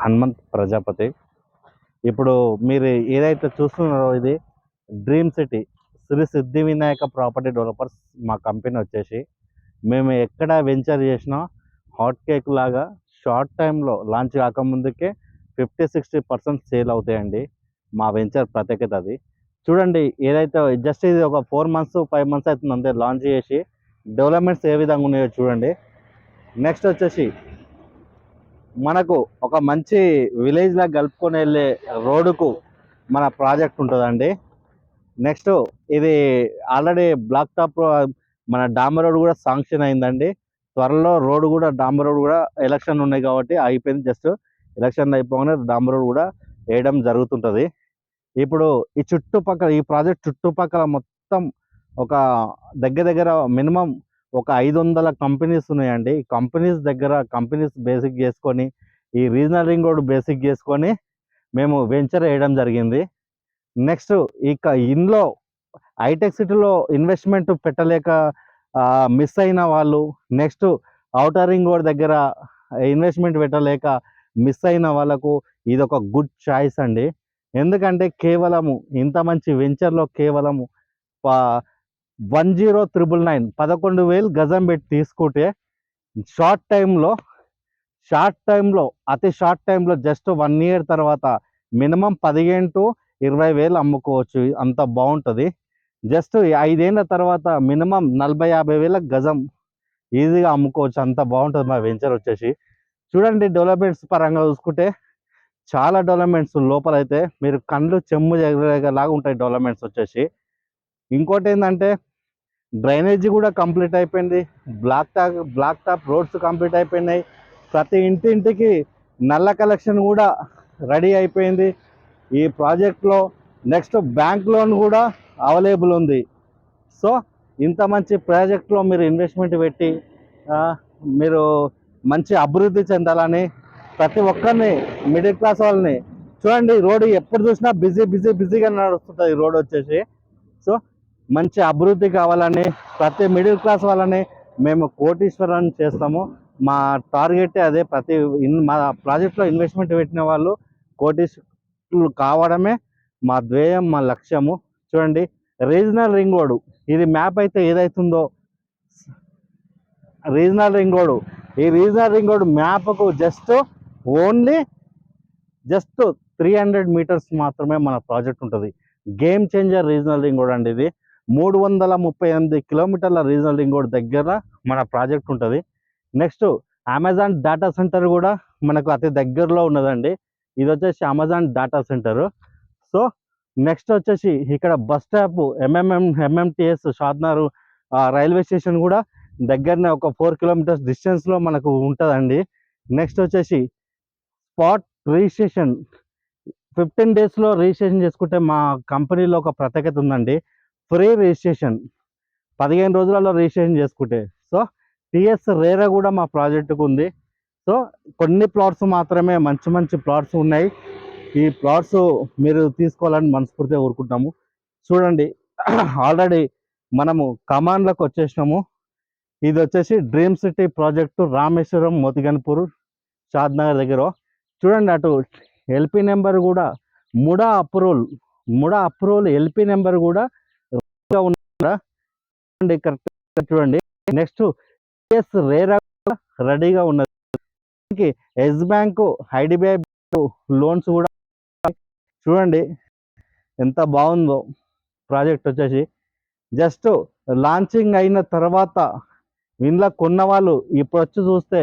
హనుమంత్ ప్రజాపతి. ఇప్పుడు మీరు ఏదైతే చూస్తున్నారో ఇది డ్రీమ్ సిటీ శ్రీ సిద్ధి వినాయక ప్రాపర్టీ డెవలపర్స్. మా కంపెనీ వచ్చేసి మేము ఎక్కడ వెంచర్ చేసినా హాట్ కేక్ లాగా షార్ట్ టైంలో లాంచ్ కాకముందుకే 50-60% సేల్ అవుతాయండి. మా వెంచర్ ప్రత్యేకత అది. చూడండి, ఏదైతే జస్ట్ ఇది ఒక 4 months 5 months అవుతుంది అంతే లాంచ్ చేసి. డెవలప్మెంట్స్ ఏ విధంగా ఉన్నాయో చూడండి. నెక్స్ట్ వచ్చేసి మనకు ఒక మంచి విలేజ్ లా కలుపుకొని వెళ్ళే రోడ్డుకు మన ప్రాజెక్ట్ ఉంటుందండి. నెక్స్ట్ ఇది ఆల్రెడీ బ్లాక్ టాప్ మన డాంబర్ రోడ్ కూడా శాంక్షన్ అయిందండి. త్వరలో రోడ్ కూడా డాంబర్ రోడ్ కూడా ఎలక్షన్ ఉన్నాయి కాబట్టి అయిపోయింది. జస్ట్ ఎలక్షన్ అయిపోగానే డాంబర్ రోడ్ కూడా వేయడం జరుగుతుంటుంది. ఇప్పుడు ఈ చుట్టుపక్కల ఈ ప్రాజెక్ట్ చుట్టుపక్కల మొత్తం ఒక దగ్గర దగ్గర మినిమం ఒక 500 కంపెనీస్ ఉన్నాయండి. ఈ కంపెనీస్ బేసిక్ చేసుకొని ఈ రీజనల్ రింగ్ రోడ్ బేసిక్ చేసుకొని మేము వెంచర్ వేయడం జరిగింది. నెక్స్ట్ ఇక ఇందులో హైటెక్ సిటీలో ఇన్వెస్ట్మెంట్ పెట్టలేక మిస్ అయిన వాళ్ళు, నెక్స్ట్ ఔటర్ రింగ్ రోడ్ దగ్గర ఇన్వెస్ట్మెంట్ పెట్టలేక మిస్ అయిన వాళ్ళకు ఇది ఒక గుడ్ చాయిస్ అండి. ఎందుకంటే కేవలము ఇంత మంచి వెంచర్లో కేవలము 10,999 11,000 గజం పెట్టి తీసుకుంటే షార్ట్ టైంలో అతి షార్ట్ టైంలో జస్ట్ 1 year తర్వాత మినిమం 15,000-20,000 అమ్ముకోవచ్చు. అంత బాగుంటుంది. జస్ట్ 5 ఏళ్ళ తర్వాత మినిమం 40,000-50,000 గజం ఈజీగా అమ్ముకోవచ్చు. అంత బాగుంటుంది మా వెంచర్ వచ్చేసి. చూడండి, డెవలప్మెంట్స్ పరంగా చూసుకుంటే చాలా డెవలప్మెంట్స్ లోపల అయితే మీరు కళ్ళు చెమ్ము లాగా ఉంటాయి డెవలప్మెంట్స్ వచ్చేసి. ఇంకోటి ఏంటంటే డ్రైనేజీ కూడా కంప్లీట్ అయిపోయింది. బ్లాక్ టాప్ రోడ్స్ కంప్లీట్ అయిపోయినాయి. ప్రతి ఇంటింటికి నల్ల కలెక్షన్ కూడా రెడీ అయిపోయింది ఈ ప్రాజెక్ట్లో. నెక్స్ట్ బ్యాంక్ లోన్ కూడా అవైలబుల్ ఉంది. సో ఇంత మంచి ప్రాజెక్ట్లో మీరు ఇన్వెస్ట్మెంట్ పెట్టి మీరు మంచి అభివృద్ధి చెందాలని ప్రతి ఒక్కరిని, మిడిల్ క్లాస్ వాళ్ళని చూడండి. రోడ్డు ఎప్పుడు చూసినా బిజీగా నడుస్తుంటుంది రోడ్ వచ్చేసి. సో మంచి అభివృద్ధి కావాలని ప్రతి మిడిల్ క్లాస్ వాళ్ళని మేము కోటీశ్వరాన్ని చేస్తాము. మా టార్గెట్ అదే. మా ప్రాజెక్ట్లో ఇన్వెస్ట్మెంట్ పెట్టిన వాళ్ళు కోటీశ్వరులు కావడమే మా ధ్యేయం, మా లక్ష్యము. చూడండి, రీజనల్ రింగ్ రోడ్ ఇది మ్యాప్ అయితే ఏదైతుందో రీజనల్ రింగ్ రోడ్, ఈ రీజనల్ రింగ్ రోడ్ మ్యాప్కు ఓన్లీ 300 meters మాత్రమే మన ప్రాజెక్ట్ ఉంటుంది. Game changer regional ring road అండి ఇది. 338 kilometers రీజనల్ రింగ్ రోడ్ దగ్గర మన ప్రాజెక్ట్ ఉంటుంది. నెక్స్ట్ అమెజాన్ డేటా సెంటర్ కూడా మనకు అతి దగ్గరలో ఉన్నదండి. ఇది వచ్చేసి Amazon data centre. So next వచ్చేసి ఇక్కడ bus stop MMTS Shadnagar railway station కూడా దగ్గరనే ఒక 4 kilometers డిస్టెన్స్లో మనకు ఉంటుందండి. నెక్స్ట్ వచ్చేసి స్పాట్ రిజిస్ట్రేషన్ 15 daysలో రిజిస్ట్రేషన్ చేసుకుంటే మా కంపెనీలో ఒక ప్రత్యేకత ఉందండి. ఫ్రీ రిజిస్ట్రేషన్ 15 రోజులలో రిజిస్ట్రేషన్ చేసుకుంటే. సో టిఎస్ రేరా కూడా మా ప్రాజెక్టుకు ఉంది. సో కొన్ని ప్లాట్స్ మాత్రమే మంచి ప్లాట్స్ ఉన్నాయి. ఈ ప్లాట్స్ మీరు తీసుకోవాలని మనస్ఫూర్తిగా కోరుకుంటున్నాము. చూడండి, ఆల్రెడీ మనము కమాండ్లకు వచ్చేసినాము. ఇది వచ్చేసి dream city project Rameswaram Mothiganpur Shadnagar దగ్గర. చూడండి, అటు ఎల్పి నెంబర్ కూడా ముడా అప్రూవల్ ఎల్పి నెంబర్ కూడా ఉన్నది. కరెక్ట్ చూడండి. నెక్స్ట్ టిఎస్ రేరా రెడీగా ఉన్నది. ఎస్ బ్యాంకు, ఐడిబిఐ లోన్స్ కూడా. చూడండి ఎంత బాగుందో ప్రాజెక్ట్ వచ్చేసి. జస్ట్ లాంచింగ్ అయిన తర్వాత ఇంట్లో కొన్న వాళ్ళు ఇప్పుడు వచ్చి చూస్తే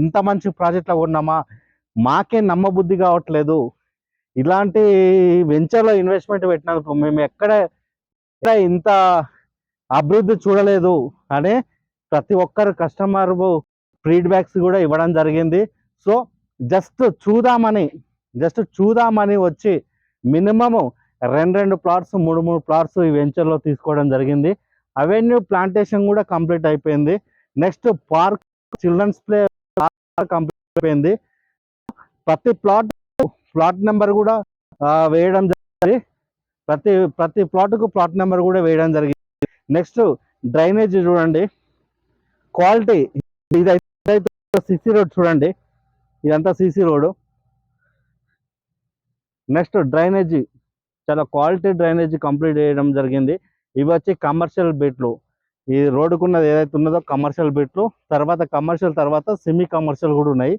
ఇంత మంచి ప్రాజెక్ట్లో కొన్నామా, మాకే నమ్మబుద్ధి కావట్లేదు, ఇలాంటి వెంచర్లో ఇన్వెస్ట్మెంట్ పెట్టినందుకు మేము ఎక్కడ ఇంత అభివృద్ధి చూడలేదు అని ప్రతి ఒక్కరు కస్టమర్ ఫీడ్బ్యాక్స్ కూడా ఇవ్వడం జరిగింది. సో జస్ట్ చూద్దామని వచ్చి మినిమము 2 ప్లాట్స్ 3 ప్లాట్స్ ఈ వెంచర్లో తీసుకోవడం జరిగింది. అవెన్యూ ప్లాంటేషన్ కూడా కంప్లీట్ అయిపోయింది. Next park, children's play complete అయిపోయింది. ప్రతి ప్లాట్ నెంబర్ కూడా వేయడం జరిగింది. ప్రతి ప్లాట్కు ప్లాట్ నెంబర్ కూడా వేయడం జరిగింది. నెక్స్ట్ డ్రైనేజ్ చూడండి, క్వాలిటీ. ఇదైతే సిసి రోడ్ చూడండి, ఇదంతా సీసీ రోడ్. నెక్స్ట్ డ్రైనేజీ, చాలా క్వాలిటీ డ్రైనేజీ కంప్లీట్ చేయడం జరిగింది. ఇవి వచ్చి కమర్షియల్ బిట్లు. ఈ రోడ్డుకున్నది ఏదైతే ఉన్నదో కమర్షియల్ బిట్లు, తర్వాత కమర్షియల్ తర్వాత సెమీ కమర్షియల్ కూడా ఉన్నాయి.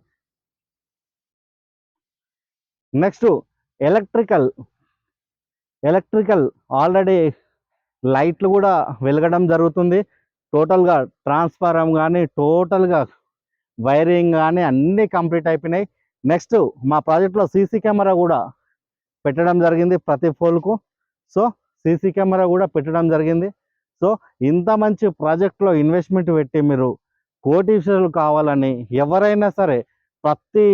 Next electrical. ఆల్రెడీ లైట్లు కూడా వెలగడం జరుగుతుంది. టోటల్గా ట్రాన్స్ఫారం కానీ టోటల్గా వైరింగ్ కానీ అన్నీ కంప్లీట్ అయిపోయినాయి. నెక్స్ట్ మా ప్రాజెక్ట్లో సీసీ కెమెరా కూడా పెట్టడం జరిగింది ప్రతి పోల్కు. సో సీసీ కెమెరా కూడా పెట్టడం జరిగింది. సో ఇంత మంచి ప్రాజెక్ట్లో ఇన్వెస్ట్మెంట్ పెట్టి మీరు కోటీశ్వరులు కావాలని ఎవరైనా సరే, ప్రతి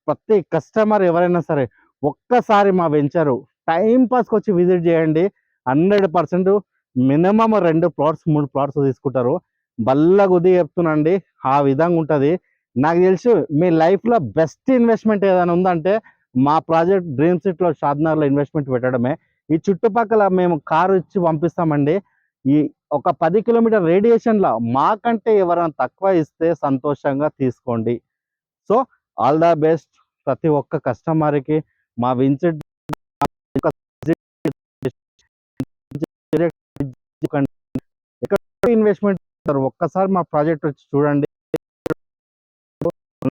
ప్రతి కస్టమర్ ఎవరైనా సరే ఒక్కసారి మా వెంచరు టైంపాస్కి వచ్చి విజిట్ చేయండి. 100% మినిమం 2 ప్లాట్స్ 3 ప్లాట్స్ తీసుకుంటారు. బల్ల గుద్ది చెప్తున్నాండి, ఆ విధంగా ఉంటుంది. నాకు తెలుసు మీ లైఫ్లో బెస్ట్ ఇన్వెస్ట్మెంట్ ఏదైనా ఉందంటే మా ప్రాజెక్ట్ డ్రీమ్ సిటీలో షాద్నగర్లో ఇన్వెస్ట్మెంట్ పెట్టడమే. ఈ చుట్టుపక్కల మేము కారు ఇచ్చి పంపిస్తామండి. ఈ ఒక 10 కిలోమీటర్ రేడియేషన్లో మాకంటే ఎవరైనా తక్కువ ఇస్తే సంతోషంగా తీసుకోండి. సో ఆల్ ద బెస్ట్ ప్రతి ఒక్క కస్టమర్కి. మా విన్సెంట్ ఎక్కడ ఇన్వెస్ట్మెంట్ ఒక్కసారి మా ప్రాజెక్ట్ వచ్చి చూడండి.